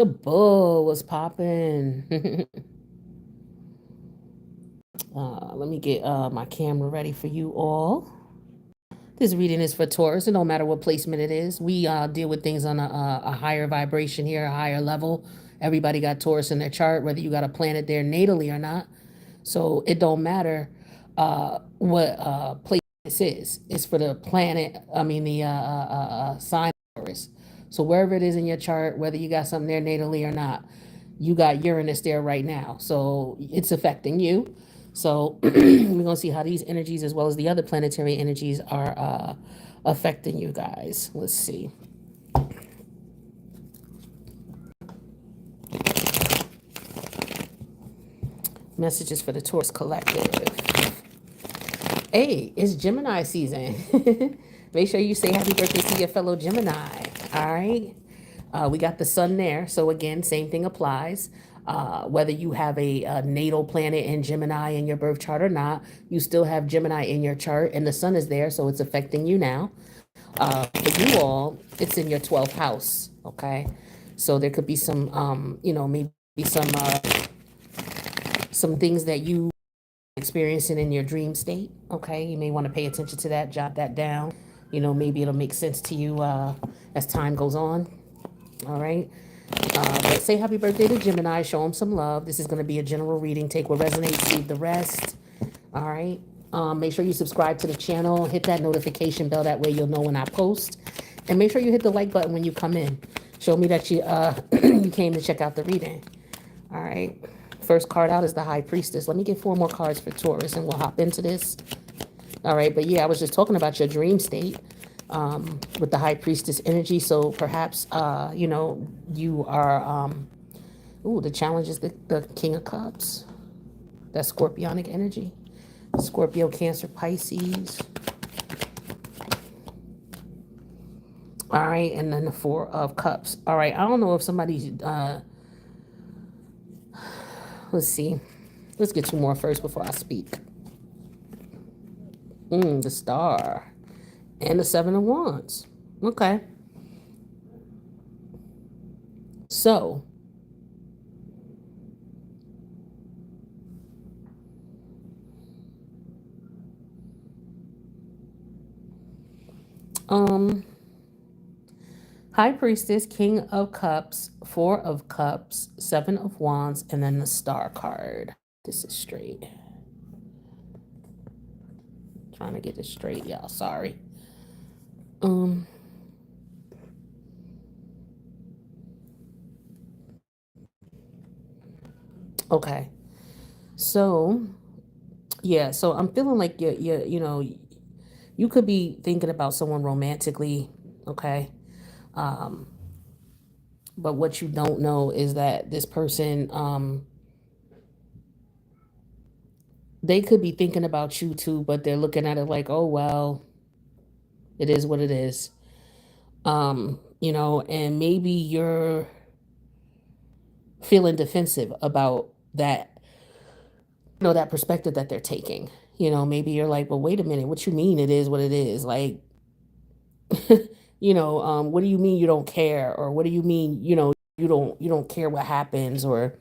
The bull was popping. Let me get my camera ready for you all. This reading is for Taurus, and no matter what placement it is, we deal with things on a higher vibration here, a higher level. Everybody got Taurus in their chart, whether you got a planet there natally or not. So it don't matter what place this is. It's for the planet. I mean the sign of Taurus. So wherever it is in your chart, whether you got something there natally or not, you got Uranus there right now. So it's affecting you. So we're gonna see how these energies, as well as the other planetary energies, are affecting you guys. Let's see. Messages for the Taurus collective. Hey, it's Gemini season. Make sure you say happy birthday to your fellow Gemini. All right. We got the sun there. So again, same thing applies. Whether you have a natal planet in Gemini in your birth chart or not, you still have Gemini in your chart, and the sun is there, so it's affecting you now. For you all, it's in your 12th house. Okay. So there could be some, maybe some things that you experiencing in your dream state. Okay, you may want to pay attention to that, jot that down. Maybe it'll make sense to you as time goes on. All right. But say happy birthday to Gemini. Show them some love. This is going to be a general reading. Take what resonates, leave the rest. All right. Make sure you subscribe to the channel. Hit that notification bell. That way you'll know when I post. And make sure you hit the like button when you come in. Show me that you you came to check out the reading. All right. First card out is the High Priestess. Let me get 4 more cards for Taurus and we'll hop into this. All right. But yeah, I was just talking about your dream state with the High Priestess energy. So perhaps, you are, the challenge is the King of Cups. That's Scorpionic energy. Scorpio, Cancer, Pisces. All right. And then the 4 of Cups. All right. I don't know if somebody's, let's see. Let's get 2 more first before I speak. The Star. And the 7 of Wands. Okay. So. High Priestess, King of Cups, 4 of Cups, 7 of Wands, and then the Star card. This is straight. Trying to get this straight, y'all. Sorry. Okay. So, yeah. So I'm feeling like you could be thinking about someone romantically. Okay. But what you don't know is that this person, they could be thinking about you too, but they're looking at it like, oh, well, it is what it is. And maybe you're feeling defensive about that, that perspective that they're taking. Maybe you're like, well, wait a minute, what you mean it is what it is? Like, what do you mean you don't care? Or what do you mean, you don't care what happens, or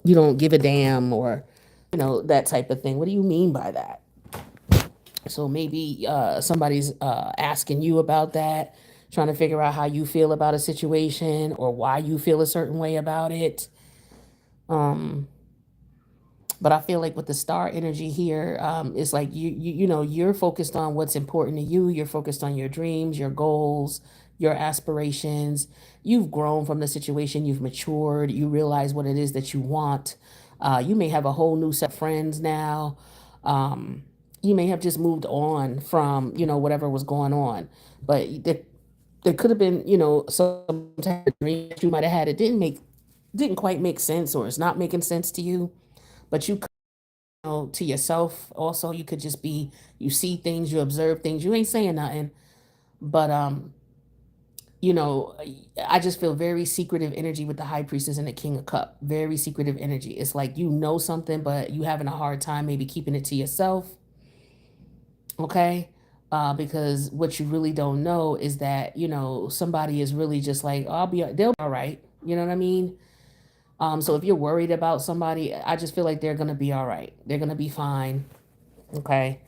you don't give a damn, or, that type of thing. What do you mean by that? So maybe somebody's asking you about that, trying to figure out how you feel about a situation or why you feel a certain way about it. But I feel like with the star energy here, it's like you're focused on what's important to you. You're focused on your dreams, your goals, your aspirations. You've grown from the situation. You've matured. You realize what it is that you want. You may have a whole new set of friends now. You may have just moved on from whatever was going on, but there could have been some type of dream that you might have had. It didn't quite make sense, or it's not making sense to you, but you to yourself also. You could just be, you see things, you observe things, you ain't saying nothing, but you know I just feel very secretive energy with the High Priestess and the King of Cup. Very secretive energy. It's like something, but you having a hard time maybe keeping it to yourself. Okay. Because what you really don't know is that somebody is really just like, they'll be all right. You know what I mean? So if you're worried about somebody, I just feel like they're gonna be all right. They're gonna be fine. Okay.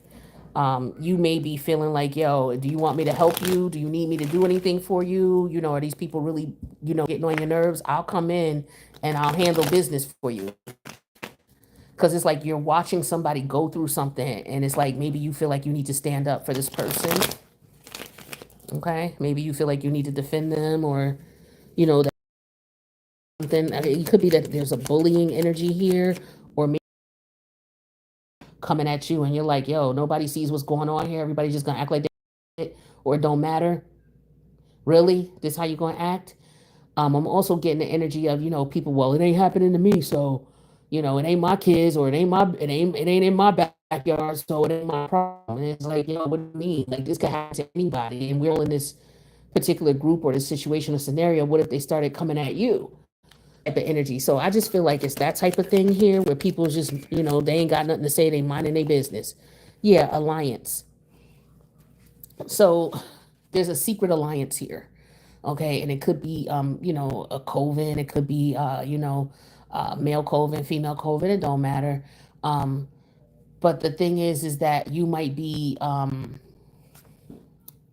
You may be feeling like, yo, do you want me to help you? Do you need me to do anything for you? You know, are these people really, getting on your nerves? I'll come in and I'll handle business for you. Because it's like you're watching somebody go through something, and it's like maybe you feel like you need to stand up for this person. Okay. Maybe you feel like you need to defend them, or, that something. I mean, it could be that there's a bullying energy here, or maybe coming at you and you're like, yo, nobody sees what's going on here. Everybody's just going to act like they, or it don't matter. Really? This how you going to act? I'm also getting the energy of, people, well, it ain't happening to me. So, it ain't my kids, or it ain't in my backyard. So it ain't my problem. And it's like, what do you mean? Like, this could happen to anybody. And we're all in this particular group or this situation or scenario. What if they started coming at you? Type of energy. So I just feel like it's that type of thing here where people just, they ain't got nothing to say. They minding their business. Yeah, alliance. So there's a secret alliance here. Okay. And it could be, a coven. It could be, male coven, female coven. It don't matter. Um, but the thing is that you might be,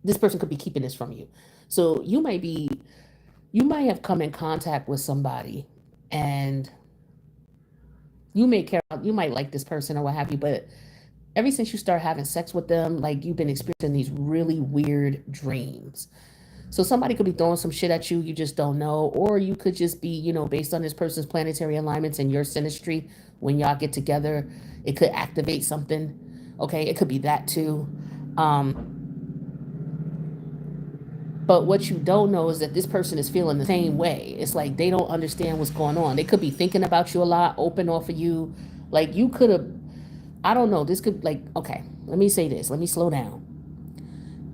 this person could be keeping this from you. So you might have come in contact with somebody, and you might like this person or what have you, but ever since you start having sex with them, like you've been experiencing these really weird dreams. So somebody could be throwing some shit at you, you just don't know, or you could just be, based on this person's planetary alignments and your synastry. When y'all get together, it could activate something. Okay, it could be that too. Um, but what you don't know is that this person is feeling the same way. It's like they don't understand what's going on. They could be thinking about you a lot, open off of you. Like you could have, I don't know, this could, like, okay, let me say this, let me slow down.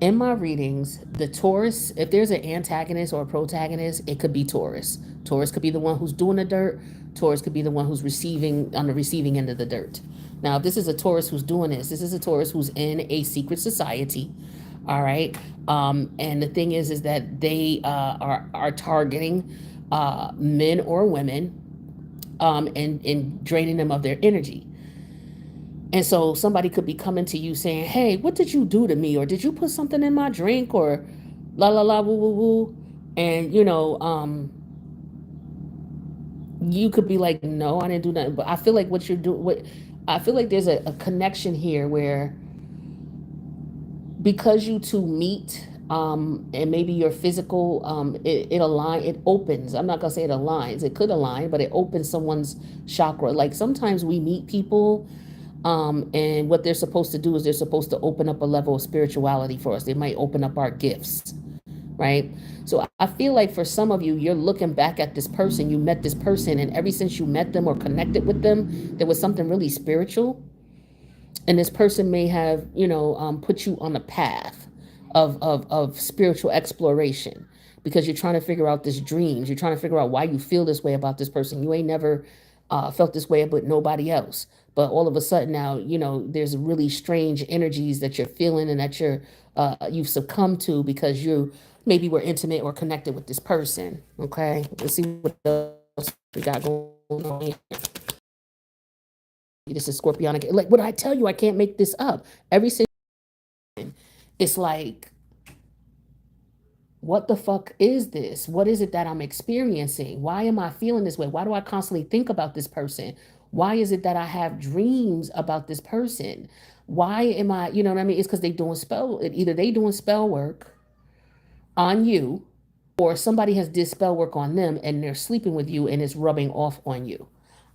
In my readings, the Taurus, if there's an antagonist or a protagonist, it could be Taurus. Taurus could be the one who's doing the dirt. Taurus could be the one who's receiving, on the receiving end of the dirt. Now, if this is a Taurus who's doing this is a Taurus who's in a secret society. All right. And the thing is that they are targeting men or women, and draining them of their energy. And so somebody could be coming to you saying, hey, what did you do to me? Or did you put something in my drink? Or la la la woo woo woo. And you could be like, no, I didn't do nothing. But I feel like what you're doing, what I feel like there's a connection here where, because you two meet, and maybe your physical, it opens. I'm not gonna say it aligns. It could align, but it opens someone's chakra. Like sometimes we meet people, and what they're supposed to do is they're supposed to open up a level of spirituality for us. They might open up our gifts, right? So I feel like for some of you, you're looking back at this person, you met this person, and ever since you met them or connected with them, there was something really spiritual. And this person may have, put you on a path of spiritual exploration, because you're trying to figure out this dreams. You're trying to figure out why you feel this way about this person. You ain't never felt this way about nobody else. But all of a sudden now, there's really strange energies that you're feeling, and that you've succumbed to because you maybe were intimate or connected with this person. Okay, let's see what else we got going on here. This is scorpionic. Like what I tell you, I can't make this up. Every single time, it's like, what the fuck is this? What is it that I'm experiencing? Why am I feeling this way? Why do I constantly think about this person? Why is it that I have dreams about this person? Why am I, you know what I mean? It's because they doing spell, either they doing spell work on you, or somebody has did spell work on them and they're sleeping with you and it's rubbing off on you.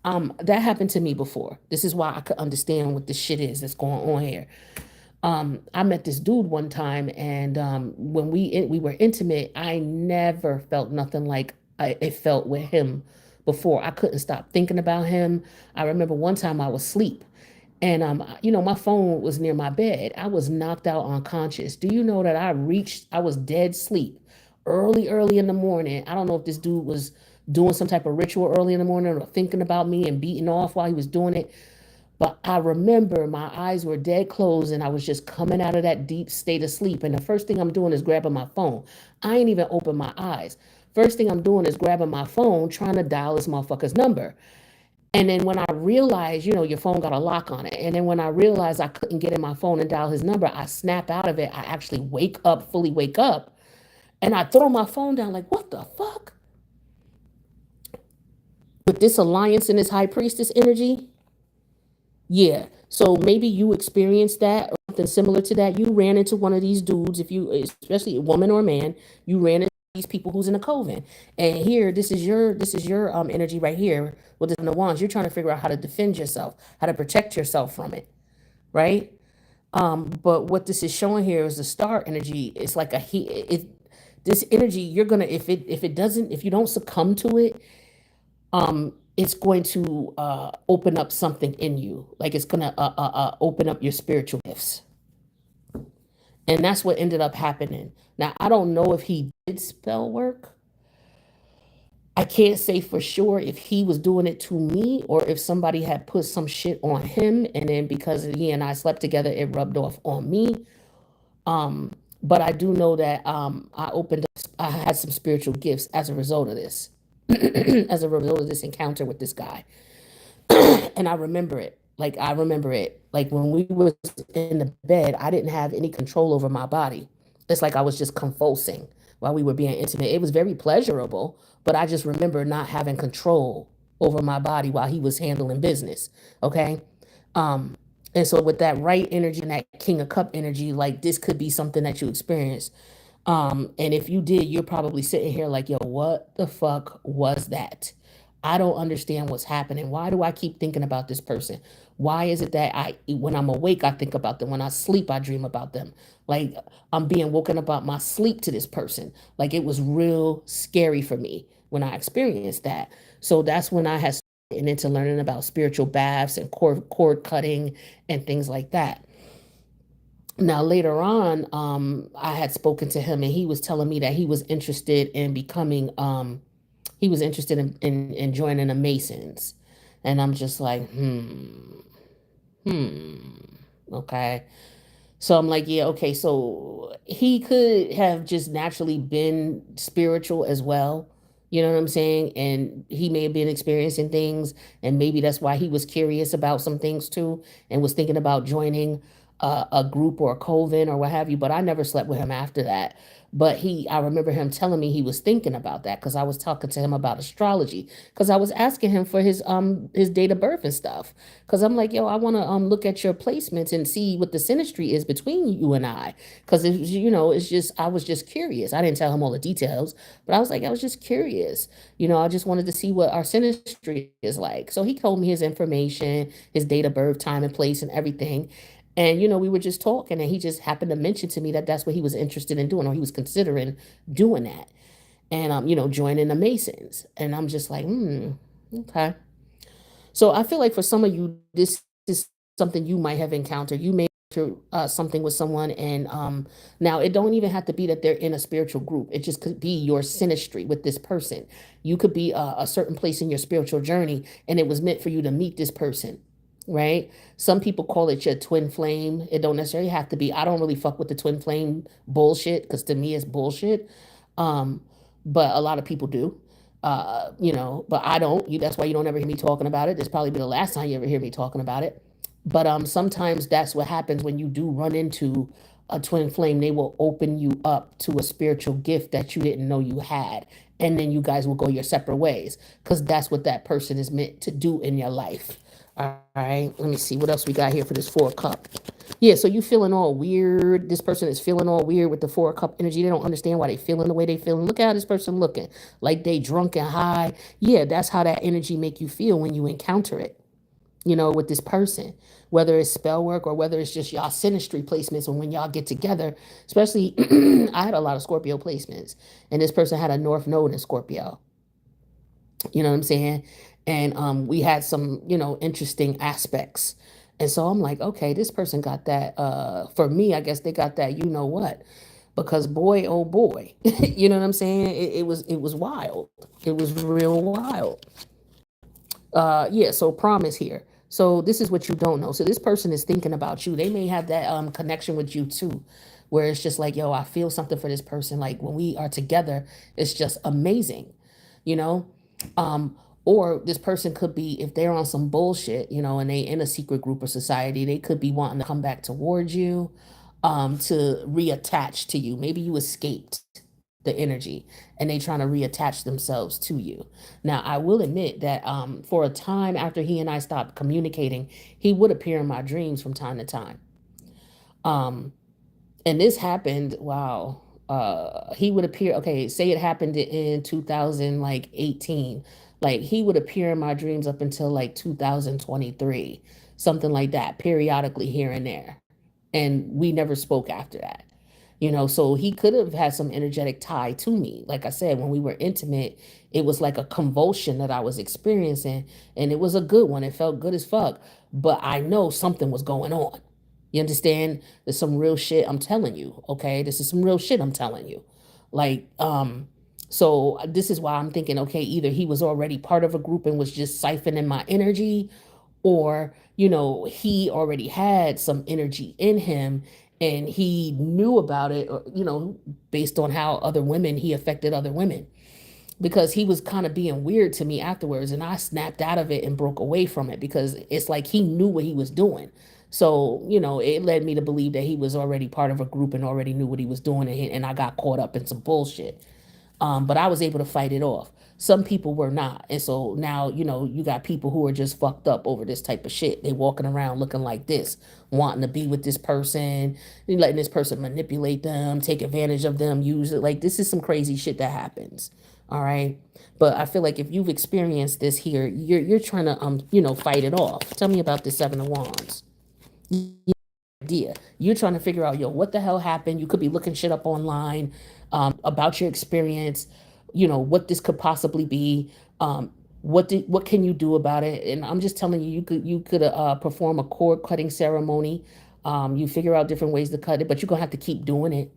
That happened to me before. This is why I could understand what this shit is that's going on here. I met this dude one time, and when we were intimate, I never felt nothing like it felt with him before. I couldn't stop thinking about him. I remember one time I was asleep, and my phone was near my bed. I was knocked out unconscious. Do you know that I was dead sleep, early in the morning. I don't know if this dude was doing some type of ritual early in the morning, or thinking about me and beating off while he was doing it. But I remember my eyes were dead closed, and I was just coming out of that deep state of sleep. And the first thing I'm doing is grabbing my phone. I ain't even open my eyes. First thing I'm doing is grabbing my phone, trying to dial this motherfucker's number. And then when I realized, your phone got a lock on it. And then when I realized I couldn't get in my phone and dial his number, I snap out of it. I actually wake up, fully wake up, and I throw my phone down like, what the fuck? With this alliance and this high priestess energy, yeah. So maybe you experienced that or something similar to that. You ran into one of these dudes, if you, especially a woman or a man, you ran into these people who's in a coven. And here, this is your energy right here with the wands. You're trying to figure out how to defend yourself, how to protect yourself from it, right? But what this is showing here is the star energy. It's like this energy, you're gonna, if you don't succumb to it, it's going to open up something in you. Like it's gonna open up your spiritual gifts, and that's what ended up happening. Now I don't know if he did spell work. I can't say for sure if he was doing it to me or if somebody had put some shit on him, and then because he and I slept together, it rubbed off on me. But I do know that I had some spiritual gifts as a result of this, as a result of this encounter with this guy. And I remember it. Like I remember it. Like when we was in the bed, I didn't have any control over my body. It's like I was just convulsing while we were being intimate. It was very pleasurable, but I just remember not having control over my body while he was handling business. Okay. Um, and so with that right energy and that King of Cup energy, like this could be something that you experienced. And if you did, you're probably sitting here like, yo, what the fuck was that? I don't understand what's happening. Why do I keep thinking about this person? Why is it that when I'm awake, I think about them. When I sleep, I dream about them. Like I'm being woken up about my sleep to this person. Like it was real scary for me when I experienced that. So that's when I had started into learning about spiritual baths and cord cutting and things like that. Now later on, I had spoken to him and he was telling me that he was interested in becoming he was interested in joining the Masons. And I'm just like, hmm, okay. So I'm like, yeah, okay. So he could have just naturally been spiritual as well. You know what I'm saying? And he may have been experiencing things, and maybe that's why he was curious about some things too, and was thinking about joining a group or a coven or what have you. But I never slept with him after that. But I remember him telling me he was thinking about that because I was talking to him about astrology because I was asking him for his date of birth and stuff. Because I'm like, yo, I want to look at your placements and see what the synastry is between you and I. Because it's just I was just curious. I didn't tell him all the details, but I was like, I was just curious. I just wanted to see what our synastry is like. So he told me his information, his date of birth, time and place, and everything. And we were just talking, and he just happened to mention to me that that's what he was interested in doing, or he was considering doing that, and joining the Masons. And I'm just like, okay. So I feel like for some of you, this is something you might have encountered. You may encounter something with someone, and now it don't even have to be that they're in a spiritual group. It just could be your synastry with this person. You could be a certain place in your spiritual journey, and it was meant for you to meet this person, right? Some people call it your twin flame. It don't necessarily have to be. I don't really fuck with the twin flame bullshit because to me it's bullshit. Um, but a lot of people do. But I don't. That's why you don't ever hear me talking about it. This probably be the last time you ever hear me talking about it. But sometimes that's what happens when you do run into a twin flame. They will open you up to a spiritual gift that you didn't know you had. And then you guys will go your separate ways because that's what that person is meant to do in your life. All right, let me see what else we got here for this 4 cup. Yeah, so you feeling all weird. This person is feeling all weird with the 4 cup energy. They don't understand why they feeling the way they feeling. Look at how this person looking, like they drunk and high. Yeah, that's how that energy make you feel when you encounter it, with this person. Whether it's spell work or whether it's just y'all synastry placements, or when y'all get together, especially, I had a lot of Scorpio placements, and this person had a North Node in Scorpio. You know what I'm saying? And we had some, interesting aspects. And so I'm like, okay, this person got that. For me, I guess they got that, what? Because boy, oh boy, you know what I'm saying? It was wild. It was real wild. Yeah, so promise here. So this is what you don't know. So this person is thinking about you. They may have that connection with you too, where it's just like, yo, I feel something for this person. Like when we are together, it's just amazing, you know? Um, or this person could be, if they're on some bullshit, you know, and they in a secret group or society, they could be wanting to come back towards you, to reattach to you. Maybe you escaped the energy and they trying to reattach themselves to you. Now, I will admit that for a time after he and I stopped communicating, he would appear in my dreams from time to time. Um, and this happened, wow. He would appear, okay, say it happened in 2000 like 18. Like he would appear in my dreams up until like 2023, something like that, periodically here and there. And we never spoke after that. You know, so he could have had some energetic tie to me. Like I said, when we were intimate, it was like a convulsion that I was experiencing, and it was a good one. It felt good as fuck, but I know something was going on. You understand? There's some real shit I'm telling you, okay? This is some real shit I'm telling you. Like, so this is why I'm thinking, okay, either he was already part of a group and was just siphoning my energy, or, you know, he already had some energy in him and he knew about it, or, you know, based on how other women, he affected other women, because he was kind of being weird to me afterwards, and I snapped out of it and broke away from it because it's like he knew what he was doing. So, you know, it led me to believe that he was already part of a group and already knew what he was doing, and I got caught up in some bullshit. But I was able to fight it off. Some people were not. And so now, you know, you got people who are just fucked up over this type of shit. They walking around looking like this, wanting to be with this person, letting this person manipulate them, take advantage of them, use it. Like this is some crazy shit that happens. All right. But I feel like if you've experienced this here, you're trying to you know, fight it off. Tell me about the Seven of Wands. Idea. You're trying to figure out, yo, what the hell happened? You could be looking shit up online, about your experience, you know, what this could possibly be. What can you do about it? And I'm just telling you, you could perform a cord cutting ceremony. You figure out different ways to cut it, but you're gonna have to keep doing it.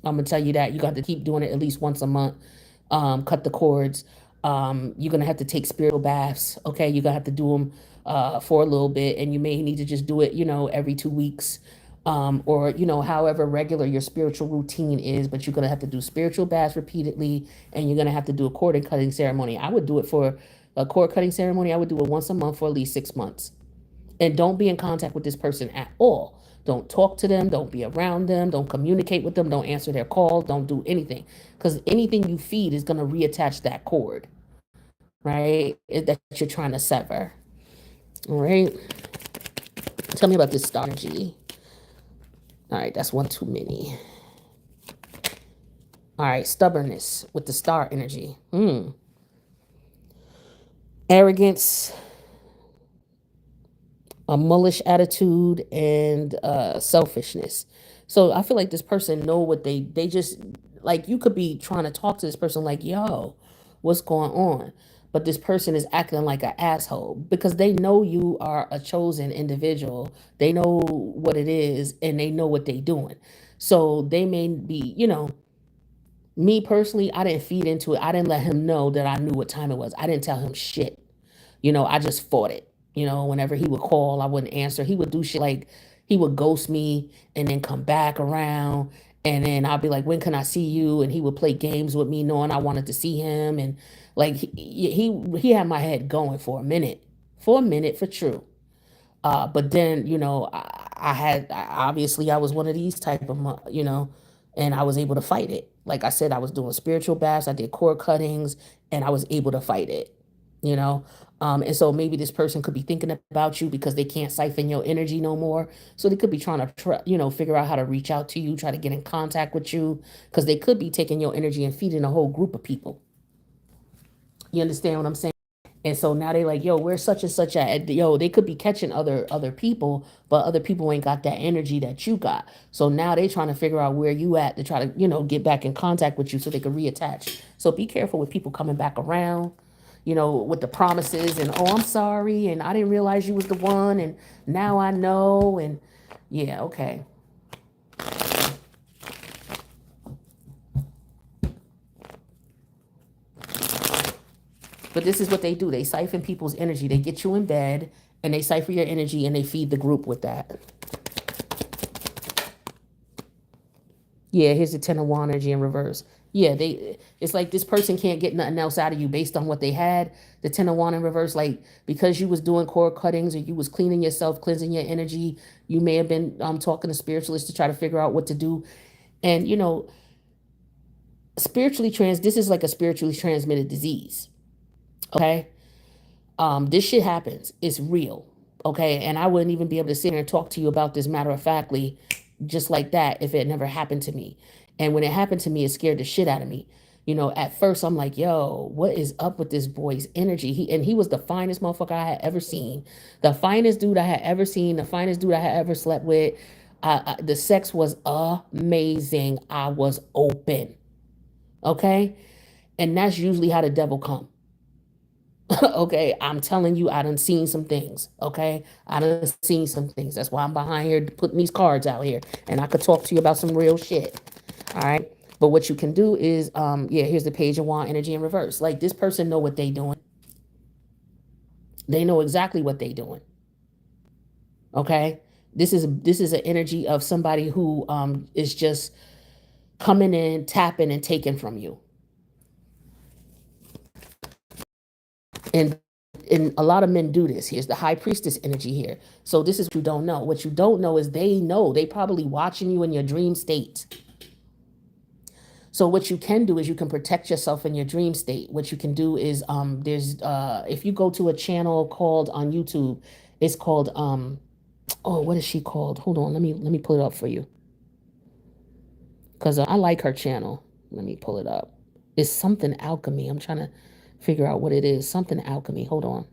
I'm gonna tell you that you got to keep doing it at least once a month. Cut the cords. You're gonna have to take spiritual baths. Okay, you're gonna have to do them for a little bit, and you may need to just do it, you know, every 2 weeks, or you know, however regular your spiritual routine is. But you're gonna have to do spiritual baths repeatedly, and you're gonna have to do a cord cutting ceremony. I would do it for a cord cutting ceremony. I would do it once a month for at least 6 months. And don't be in contact with this person at all. Don't talk to them. Don't be around them. Don't communicate with them. Don't answer their calls. Don't do anything. Because anything you feed is going to reattach that cord, right? That you're trying to sever. All right. Tell me about this star energy. All right. That's one too many. All right. Stubbornness with the star energy. Arrogance, a mullish attitude, and selfishness. So I feel like this person know what they just, like, you could be trying to talk to this person like, yo, what's going on? But this person is acting like an asshole because they know you are a chosen individual. They know what it is and they know what they doing. So they may be, you know, me personally, I didn't feed into it. I didn't let him know that I knew what time it was. I didn't tell him shit. You know, I just fought it. You know, whenever he would call, I wouldn't answer. He would do shit like he would ghost me and then come back around. And then I'll be like, when can I see you? And he would play games with me knowing I wanted to see him. And like he had my head going for a minute for true. But then, you know, obviously I was one of these type of, you know, and I was able to fight it. Like I said, I was doing spiritual baths, I did cord cuttings, and I was able to fight it, you know. And so maybe this person could be thinking about you because they can't siphon your energy no more. So they could be trying to, you know, figure out how to reach out to you, try to get in contact with you, because they could be taking your energy and feeding a whole group of people. You understand what I'm saying? And so now they like, yo, we're such and such at, yo, they could be catching other people, but other people ain't got that energy that you got. So now they trying to figure out where you at to try to, you know, get back in contact with you so they can reattach. So be careful with people coming back around, you know, with the promises and, oh, I'm sorry, and I didn't realize you was the one, and now I know, and yeah, okay. But this is what they do. They siphon people's energy. They get you in bed and they siphon your energy and they feed the group with that. Yeah, here's the Ten of Wand energy in reverse. Yeah, it's like this person can't get nothing else out of you based on what they had. The Ten of Wand in reverse, like because you was doing core cuttings or you was cleaning yourself, cleansing your energy, you may have been talking to spiritualists to try to figure out what to do. And this is like a spiritually transmitted disease. Okay. This shit happens. It's real. Okay. And I wouldn't even be able to sit here and talk to you about this matter of factly, just like that, if it never happened to me. And when it happened to me, it scared the shit out of me. At first I'm like, yo, what is up with this boy's energy? He was the finest motherfucker I had ever seen. The finest dude I had ever seen, the finest dude I had ever slept with. The sex was amazing. I was open. Okay. And that's usually how the devil come. Okay, I'm telling you, I done seen some things. Okay, I done seen some things. That's why I'm behind here putting these cards out here, and I could talk to you about some real shit. All right, but what you can do is, yeah, here's the Page of Wand energy in reverse. Like this person know what they doing. They know exactly what they doing. Okay, this is an energy of somebody who is just coming in, tapping, and taking from you. And and a lot of men do this. Here's the high priestess energy here. So this is what you don't know. What you don't know is they know. They probably watching you in your dream state. So what you can do is you can protect yourself in your dream state. What you can do is there's if you go to a channel called on YouTube, it's called oh, what is she called? Hold on, let me pull it up for you. Cuz I like her channel. Let me pull it up. It's something alchemy. I'm trying to figure out what it is. Something alchemy. Hold on.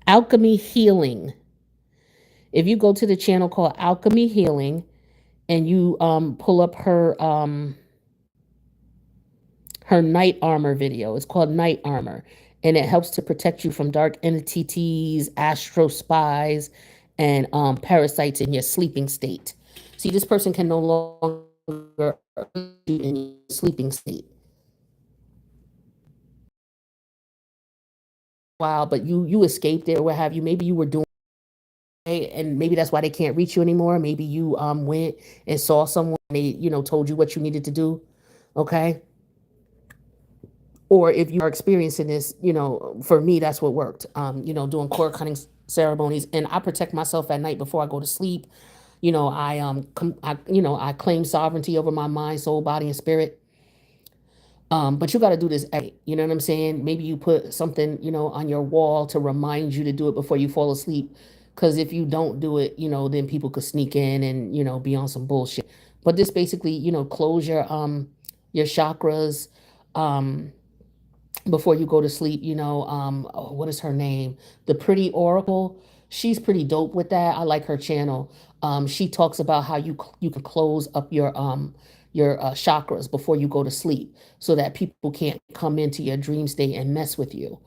Alchemy Healing. If you go to the channel called Alchemy Healing and you pull up her night armor video, it's called Night Armor, and it helps to protect you from dark entities, astro spies, and parasites in your sleeping state. See, this person can no longer in your sleeping state. Wow, but you escaped it or what have you. Maybe you were doing and maybe that's why they can't reach you anymore. Maybe you went and saw someone, they told you what you needed to do. Okay, or if you are experiencing this, for me that's what worked. Doing cord cutting ceremonies, and I protect myself at night before I go to sleep. I claim sovereignty over my mind, soul, body, and spirit. But you got to do this. You know what I'm saying? Maybe you put something, on your wall to remind you to do it before you fall asleep. Because if you don't do it, then people could sneak in and be on some bullshit. But this basically, close your chakras, um, before you go to sleep. Oh, what is her name? The Pretty Oracle. She's pretty dope with that. I like her channel. She talks about how you can close up your chakras before you go to sleep so that people can't come into your dream state and mess with you.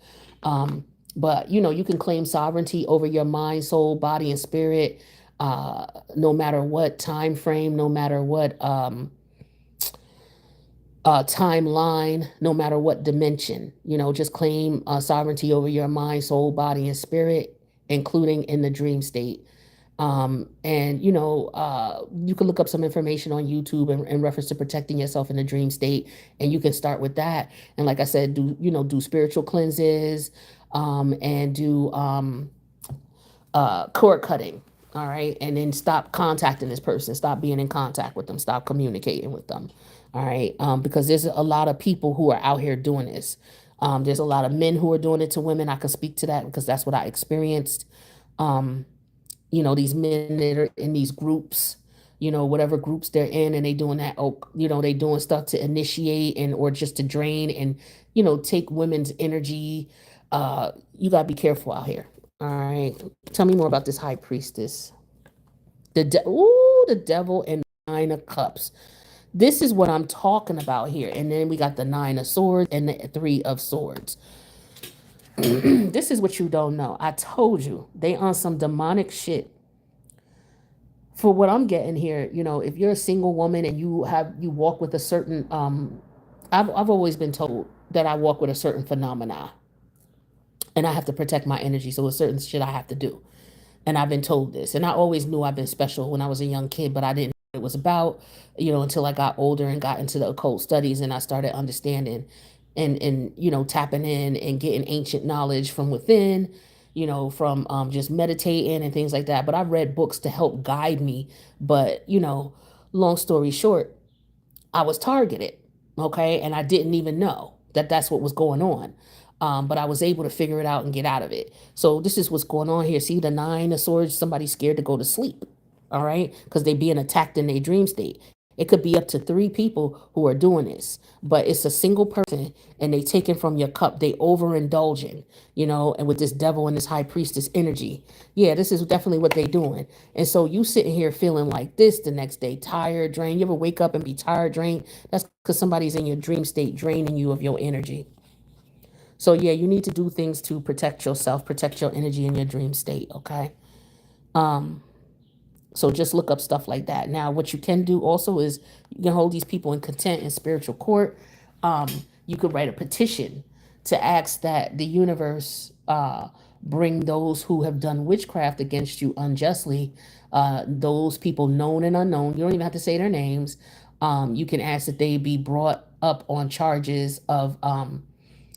But you can claim sovereignty over your mind, soul, body, and spirit, no matter what time frame, no matter what timeline, no matter what dimension. Just claim sovereignty over your mind, soul, body, and spirit, including in the dream state. And you can look up some information on YouTube in reference to protecting yourself in the dream state, and you can start with that. And like I said, do spiritual cleanses, and do cord cutting. All right. And then stop contacting this person, stop being in contact with them, stop communicating with them. All right. Because there's a lot of people who are out here doing this. There's a lot of men who are doing it to women. I can speak to that because that's what I experienced. These men that are in these groups, whatever groups they're in, and they doing that, they doing stuff to initiate and or just to drain and, take women's energy. You gotta be careful out here. All right. Tell me more about this high priestess. The devil and nine of cups. This is what I'm talking about here. And then we got the nine of swords and the three of swords. This is what you don't know. I told you they on some demonic shit. For what I'm getting here, if you're a single woman and you walk with a certain I've always been told that I walk with a certain phenomena, and I have to protect my energy. So it's certain shit I have to do. And I've been told this. And I always knew I've been special when I was a young kid, but I didn't know what it was about, until I got older and got into the occult studies and I started understanding and tapping in and getting ancient knowledge from within, from just meditating and things like that. But I've read books to help guide me. But, long story short, I was targeted, okay, and I didn't even know that that's what was going on. But I was able to figure it out and get out of it. So this is what's going on here. See the nine of swords, somebody's scared to go to sleep, all right, because they being attacked in their dream state. It could be up to three people who are doing this, but it's a single person and they taking from your cup. They overindulging, and with this devil and this high priestess energy. Yeah, this is definitely what they doing. And so you sitting here feeling like this the next day, tired, drained. You ever wake up and be tired, drained? That's because somebody's in your dream state draining you of your energy. So yeah, you need to do things to protect yourself, protect your energy in your dream state, okay? So just look up stuff like that. Now, what you can do also is you can hold these people in contempt in spiritual court. Um, you could write a petition to ask that the universe bring those who have done witchcraft against you unjustly, those people known and unknown. You don't even have to say their names. You can ask that they be brought up on charges of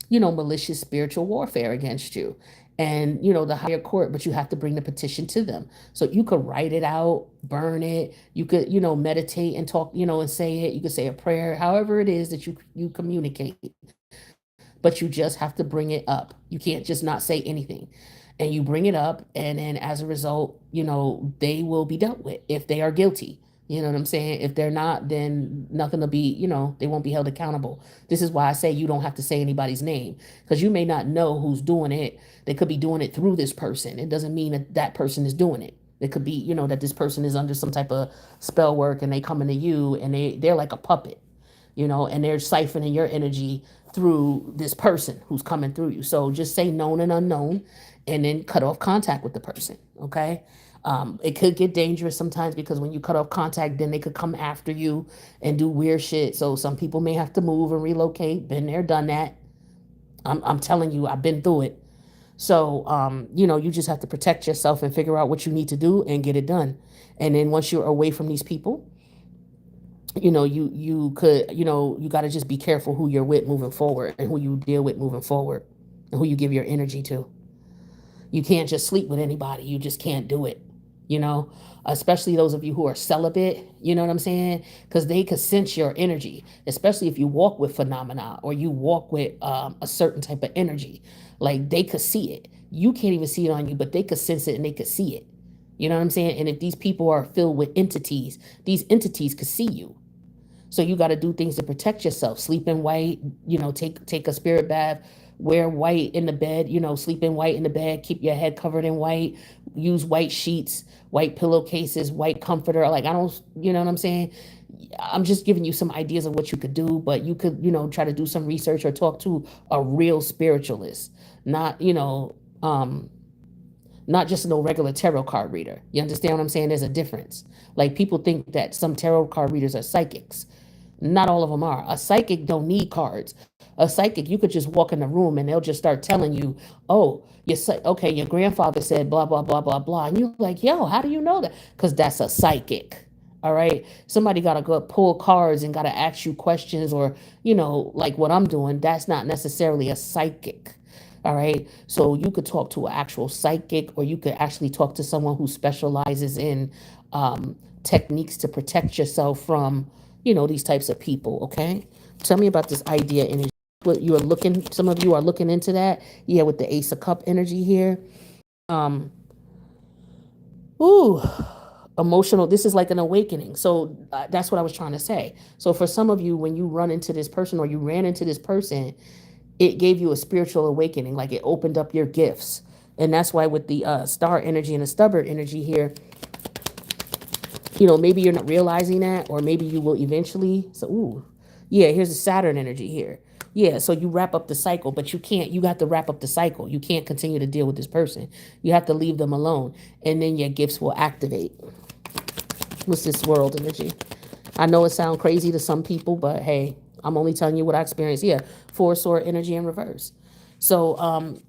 malicious spiritual warfare against you. And, the higher court, but you have to bring the petition to them. So you could write it out, burn it. You could, meditate and talk, and say it. You could say a prayer, however it is that you communicate. But you just have to bring it up. You can't just not say anything. And you bring it up, and then as a result, they will be dealt with if they are guilty. You know what I'm saying? If they're not, then nothing will be, they won't be held accountable. This is why I say you don't have to say anybody's name, because you may not know who's doing it. They could be doing it through this person. It doesn't mean that that person is doing it. It could be, that this person is under some type of spell work and they come into you and they're like a puppet, and they're siphoning your energy through this person who's coming through you. So just say known and unknown and then cut off contact with the person, okay? It could get dangerous sometimes because when you cut off contact, then they could come after you and do weird shit. So some people may have to move and relocate. Been there, done that. I'm telling you, I've been through it. So, you just have to protect yourself and figure out what you need to do and get it done. And then once you're away from these people, you could, you got to just be careful who you're with moving forward and who you deal with moving forward and who you give your energy to. You can't just sleep with anybody. You just can't do it, especially those of you who are celibate, you know what I'm saying? Because they could sense your energy, especially if you walk with phenomena or you walk with a certain type of energy. Like they could see it. You can't even see it on you, but they could sense it and they could see it. You know what I'm saying? And if these people are filled with entities, these entities could see you. So you got to do things to protect yourself. Sleep in white, take a spirit bath, wear white in the bed, sleep in white in the bed, keep your head covered in white, use white sheets, white pillowcases, white comforter. Like I don't, you know what I'm saying? I'm just giving you some ideas of what you could do, but you could, try to do some research or talk to a real spiritualist, not, not just no regular tarot card reader. You understand what I'm saying? There's a difference. Like people think that some tarot card readers are psychics. Not all of them are. A psychic don't need cards. A psychic, you could just walk in the room and they'll just start telling you, oh, okay, your grandfather said blah, blah, blah, blah, blah. And you're like, yo, how do you know that? Because that's a psychic. All right. Somebody got to go pull cards and got to ask you questions or, like what I'm doing. That's not necessarily a psychic. All right. So you could talk to an actual psychic or you could actually talk to someone who specializes in techniques to protect yourself from, these types of people. Okay. Tell me about this idea energy. What you are looking, some of you are looking into that. Yeah. With the Ace of Cup energy here. Um, ooh, emotional. This is like an awakening. So that's what I was trying to say. So for some of you, when you run into this person or you ran into this person, it gave you a spiritual awakening, like it opened up your gifts. And that's why with the star energy and the stubborn energy here, maybe you're not realizing that, or maybe you will eventually. So, ooh, yeah, here's the Saturn energy here. Yeah, so you wrap up the cycle, but you have to wrap up the cycle. You can't continue to deal with this person. You have to leave them alone, and then your gifts will activate. What's this world energy? I know it sounds crazy to some people, but hey, I'm only telling you what I experienced. Yeah, four sword energy in reverse. So,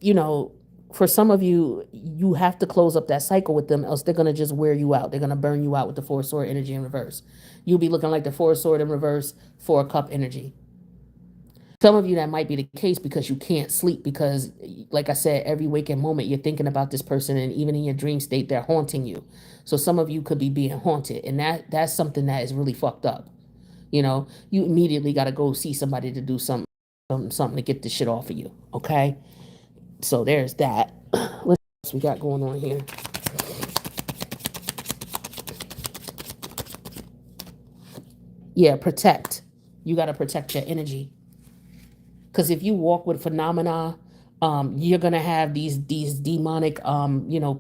for some of you, you have to close up that cycle with them, else they're gonna just wear you out. They're gonna burn you out with the four sword energy in reverse. You'll be looking like the four sword in reverse, four cup energy. Some of you, that might be the case because you can't sleep because, like I said, every waking moment you're thinking about this person, and even in your dream state, they're haunting you. So some of you could be being haunted, and that's something that is really fucked up. You immediately got to go see somebody to do something to get this shit off of you. Okay, so there's that. What else we got going on here? Yeah, protect. You got to protect your energy. Because if you walk with phenomena, you're gonna have these demonic,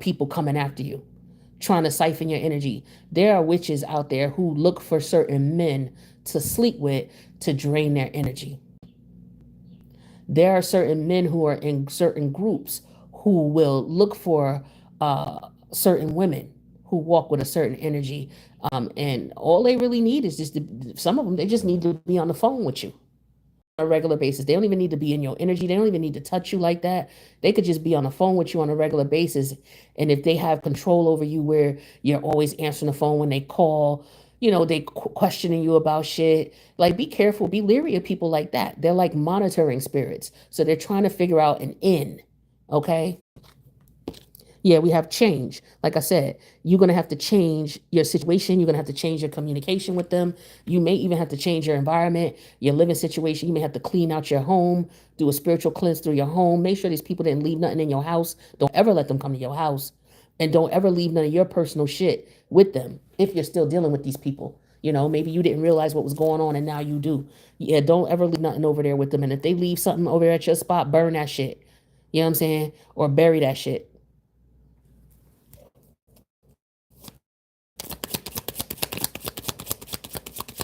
people coming after you, trying to siphon your energy. There are witches out there who look for certain men to sleep with to drain their energy. There are certain men who are in certain groups who will look for certain women who walk with a certain energy, and all they really need is some of them, they just need to be on the phone with you on a regular basis. They don't even need to be in your energy. They don't even need to touch you like that. They could just be on the phone with you on a regular basis. And if they have control over you where you're always answering the phone when they call, they questioning you about shit. Like, be careful, be leery of people like that. They're like monitoring spirits. So they're trying to figure out an in. Okay. Yeah, we have change. Like I said, you're going to have to change your situation. You're going to have to change your communication with them. You may even have to change your environment, your living situation. You may have to clean out your home, do a spiritual cleanse through your home. Make sure these people didn't leave nothing in your house. Don't ever let them come to your house. And don't ever leave none of your personal shit with them if you're still dealing with these people. Maybe you didn't realize what was going on and now you do. Yeah, don't ever leave nothing over there with them. And if they leave something over there at your spot, burn that shit. You know what I'm saying? Or bury that shit.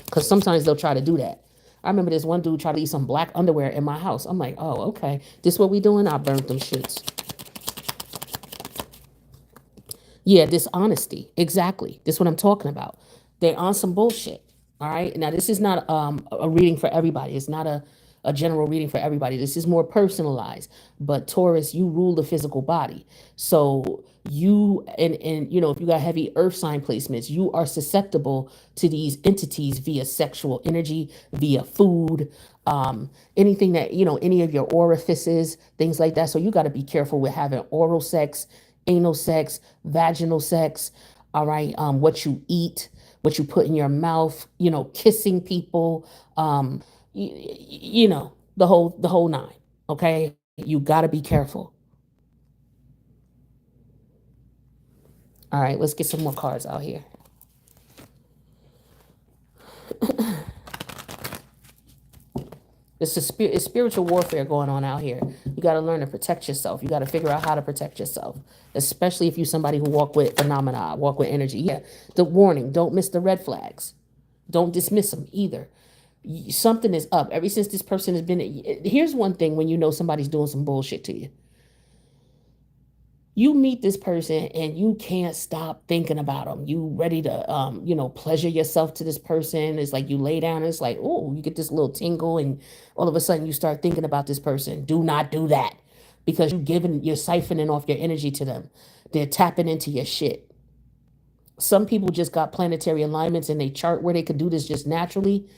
Because sometimes they'll try to do that. I remember this one dude tried to leave some black underwear in my house. I'm like, oh, okay. This what we doing? I burnt them shits. Yeah, dishonesty. Exactly. This is what I'm talking about. They're on some bullshit. All right. Now, this is not a reading for everybody. It's not a general reading for everybody. This is more personalized. But Taurus, you rule the physical body. So you and if you got heavy earth sign placements, you are susceptible to these entities via sexual energy, via food, anything that, any of your orifices, things like that. So you got to be careful with having oral sex, anal sex, vaginal sex, all right, what you eat, what you put in your mouth, kissing people, the whole nine. Okay, you got to be careful. All right, let's get some more cards out here. It's spiritual warfare going on out here. You got to learn to protect yourself. You got to figure out how to protect yourself, especially if you're somebody who walk with phenomena, walk with energy. Yeah, the warning: don't miss the red flags. Don't dismiss them either. Something is up. Ever since this person has been, here's one thing: when you know somebody's doing some bullshit to you, you meet this person and you can't stop thinking about them. You ready to pleasure yourself to this person. It's like you lay down and it's like, oh, you get this little tingle and all of a sudden you start thinking about this person. Do not do that, because you're siphoning off your energy to them. They're tapping into your shit. Some people just got planetary alignments in their chart where they could do this just naturally,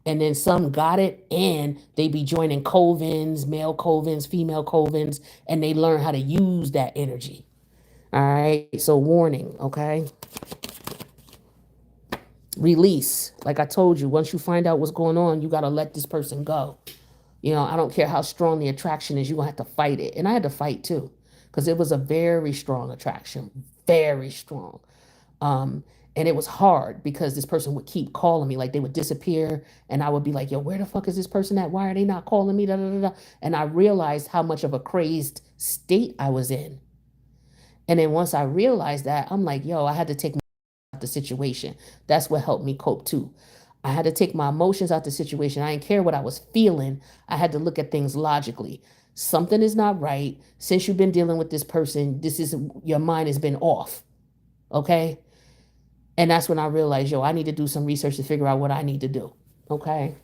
and then some got it and they be joining covens, male covens, female covens, and they learn how to use that energy. All right, so warning. Okay, release. Like I told you, once you find out what's going on, you got to let this person go. I don't care how strong the attraction is, you're gonna have to fight it. And I had to fight too, because it was a very strong attraction, very strong. And it was hard because this person would keep calling me. Like, they would disappear and I would be like, yo, where the fuck is this person at? Why are they not calling me? Da, da, da, da. And I realized how much of a crazed state I was in. And then once I realized that, I'm like, yo, I had to take out the situation. That's what helped me cope too. I had to take my emotions out the situation. I didn't care what I was feeling. I had to look at things logically. Something is not right. Since you've been dealing with this person, your mind has been off. Okay? And that's when I realized, yo, I need to do some research to figure out what I need to do. Okay.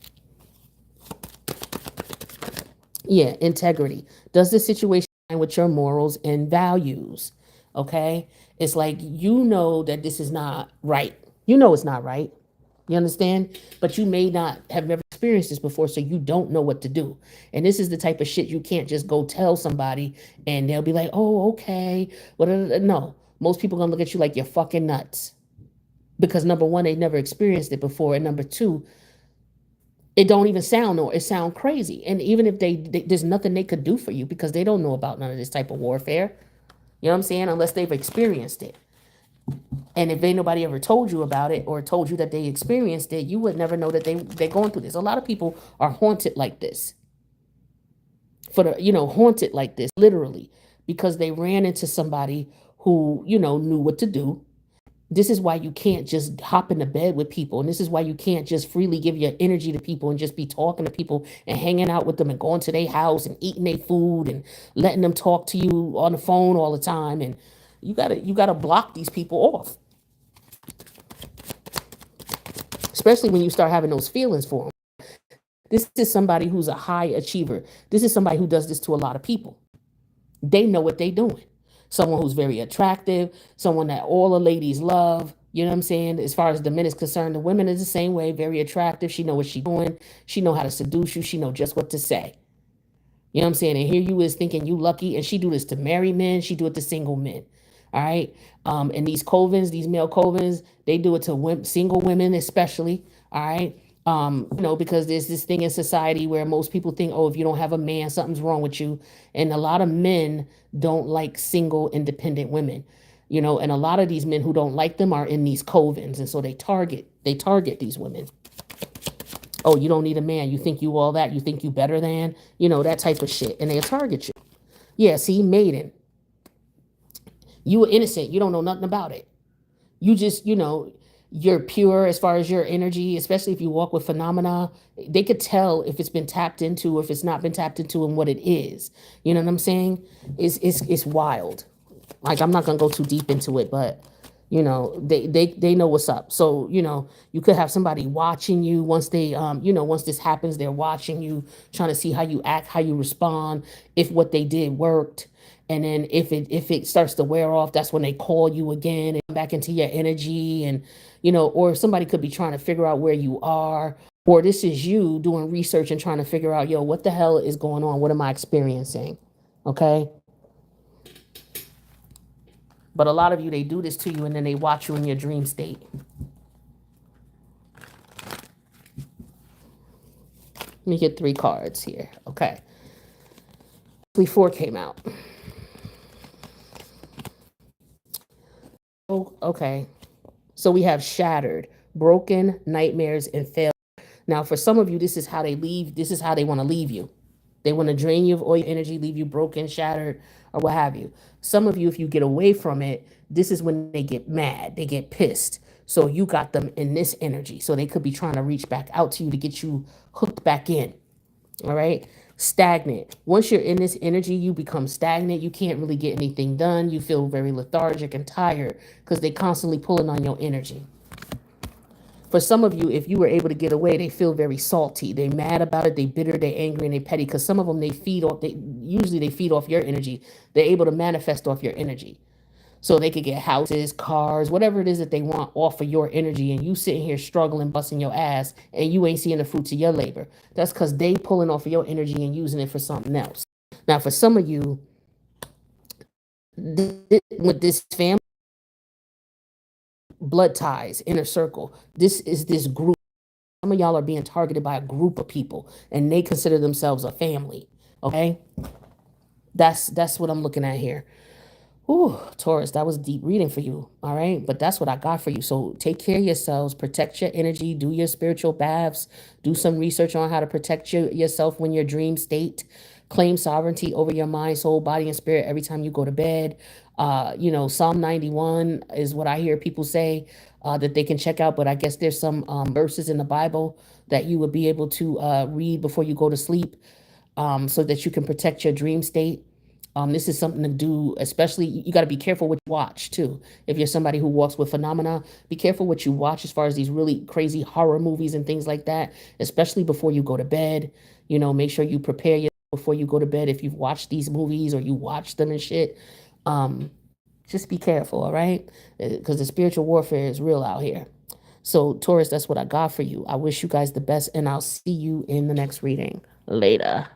Yeah, integrity. Does the situation align with your morals and values? Okay. It's like, you know that this is not right. You know it's not right. You understand? But you may not have never experienced this before, so you don't know what to do. And this is the type of shit you can't just go tell somebody and they'll be like, oh, okay. No. Most people gonna look at you like you're fucking nuts. Because number one, they never experienced it before. And number two, it don't even sound, or it sound crazy. And even if there's nothing they could do for you because they don't know about none of this type of warfare. You know what I'm saying? Unless they've experienced it. And if ain't nobody ever told you about it or told you that they experienced it, you would never know that they're going through this. A lot of people are haunted like this. Haunted like this, literally, because they ran into somebody who, knew what to do. This is why you can't just hop into bed with people. And this is why you can't just freely give your energy to people and just be talking to people and hanging out with them and going to their house and eating their food and letting them talk to you on the phone all the time. And you gotta block these people off, especially when you start having those feelings for them. This is somebody who's a high achiever. This is somebody who does this to a lot of people. They know what they're doing. Someone who's very attractive, someone that all the ladies love. You know what I'm saying? As far as the men is concerned, the women is the same way, very attractive. She know what she's doing. She know how to seduce you. She know just what to say. You know what I'm saying? And here you is thinking you lucky, and she do this to married men. She do it to single men. All right. And these covens, these male covens, they do it to single women, especially. All right. Because there's this thing in society where most people think, oh, if you don't have a man, something's wrong with you. And a lot of men don't like single, independent women. And a lot of these men who don't like them are in these covens. And so they target these women. Oh, you don't need a man. You think you all that. You think you better than, that type of shit. And they'll target you. Yeah, see, maiden. You were innocent. You don't know nothing about it. You just, you're pure as far as your energy, especially if you walk with phenomena. They could tell if it's been tapped into or if it's not been tapped into and what it is. You know what I'm saying? It's wild. Like, I'm not gonna go too deep into it, but they know what's up. So you could have somebody watching you once once this happens. They're watching you, trying to see how you act, how you respond, if what they did worked. And then if it starts to wear off, that's when they call you again and come back into your energy. And or somebody could be trying to figure out where you are, or this is you doing research and trying to figure out, what the hell is going on? What am I experiencing? Okay. But a lot of you, they do this to you and then they watch you in your dream state. Let me get 3 cards here. Okay. 4 came out. Oh, okay. So we have shattered, broken, nightmares, and failure. Now, for some of you, this is how they leave. This is how they want to leave you. They want to drain you of all your energy, leave you broken, shattered, or what have you. Some of you, if you get away from it, this is when they get mad, they get pissed. So you got them in this energy. So they could be trying to reach back out to you to get you hooked back in. All right. Stagnant. Once you're in this energy, you become stagnant. You can't really get anything done. You feel very lethargic and tired because they constantly pulling on your energy. For some of you, if you were able to get away, they feel very salty. They mad about it. They bitter. They angry and they petty. Because some of them, they feed off. They feed off your energy. They're able to manifest off your energy. So they could get houses, cars, whatever it is that they want off of your energy. And you sitting here struggling, busting your ass, and you ain't seeing the fruits of your labor. That's because they pulling off of your energy and using it for something else. Now, for some of you, with this family, blood ties, inner circle, this is this group. Some of y'all are being targeted by a group of people and they consider themselves a family. Okay. That's what I'm looking at here. Ooh, Taurus, that was deep reading for you. All right. But that's what I got for you. So take care of yourselves, protect your energy, do your spiritual baths, do some research on how to protect yourself when your dream state, claim sovereignty over your mind, soul, body, and spirit every time you go to bed. Psalm 91 is what I hear people say that they can check out. But I guess there's some verses in the Bible that you would be able to read before you go to sleep so that you can protect your dream state. This is something to do, especially you got to be careful what you watch too. If you're somebody who walks with phenomena, be careful what you watch as far as these really crazy horror movies and things like that, especially before you go to bed. Make sure you prepare before you go to bed if you've watched these movies or you watch them and shit. Um, just be careful, all right? Because the spiritual warfare is real out here. So, Taurus, that's what I got for you. I wish you guys the best, and I'll see you in the next reading. Later.